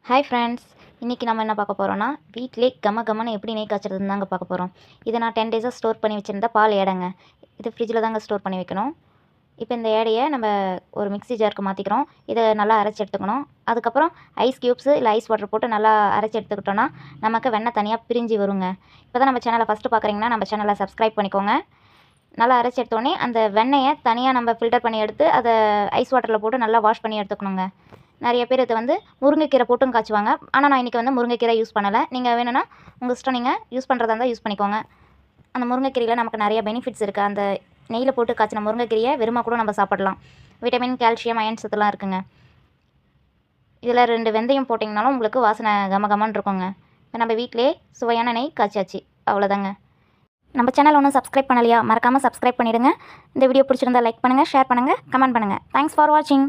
Hi friends, இன்றைக்கி நம்ம என்ன பார்க்க போகிறோன்னா வீட்டிலே கமன்னு எப்படி நெய் காய்ச்சறதுன்னு தாங்க பார்க்க போகிறோம். இதை நான் 10 டேஸாக ஸ்டோர் பண்ணி வச்சுருந்த பால் ஏடைங்க. இது ஃப்ரிட்ஜில் தாங்க ஸ்டோர் பண்ணி வைக்கணும். இப்போ இந்த ஏடையை நம்ம ஒரு மிக்ஸி ஜாருக்கு மாற்றிக்கிறோம். இதை நல்லா அரைச்சி எடுத்துக்கணும். அதுக்கப்புறம் ஐஸ் க்யூப்ஸு இல்லை ஐஸ் வாட்டர் போட்டு நல்லா அரைச்சி எடுத்துக்கிட்டோன்னா நமக்கு வெண்ணெய் தனியாக பிரிஞ்சு வருங்க. இப்போ தான் நம்ம சேனலை ஃபஸ்ட்டு பார்க்குறீங்கன்னா நம்ம சேனலை சப்ஸ்கிரைப் பண்ணிக்கோங்க. நல்லா அரைச்சி எடுத்தோடனே அந்த வெண்ணெயை தனியாக நம்ம ஃபில்டர் பண்ணி எடுத்து அதை ஐஸ் வாட்டரில் போட்டு நல்லா வாஷ் பண்ணி எடுத்துக்கணுங்க. நிறைய பேர் இதை வந்து முருங்கைக்கீரை போட்டும் காய்ச்சுவாங்க. ஆனால் நான் இன்றைக்கி வந்து முருங்கைக்கீரை யூஸ் பண்ணலை. நீங்கள் வேணும்னா உங்கள் இஷ்டம், நீங்கள் யூஸ் பண்ணுறதா இருந்தால் யூஸ் பண்ணிக்கோங்க. அந்த முருங்கைக்கீரையில் நமக்கு நிறைய பெனிஃபிட்ஸ் இருக்குது. அந்த நெய்யில் போட்டு காய்ச்சின முருங்கைக்கீரையை வெறுமா கூட நம்ம சாப்பிடலாம். விட்டமின், கால்சியம், அயன் சத்துலாம் இருக்குங்க. இதில் 2 வெந்தயம் போட்டிங்கனாலும் உங்களுக்கு வாசனை கமன்னு இருக்குங்க. இப்போ நம்ம வீட்டிலே சுவையான நெய் காய்ச்சாச்சு. அவ்வளோதாங்க. நம்ம சேனல் ஒன்றும் சப்ஸ்கிரைப் பண்ணலையா? மறக்காமல் சப்ஸ்கிரைப் பண்ணிவிடுங்க. இந்த வீடியோ பிடிச்சிருந்தா லைக் பண்ணுங்கள், ஷேர் பண்ணுங்கள், கமெண்ட் பண்ணுங்கள். தேங்க்ஸ் ஃபார் வாட்சிங்.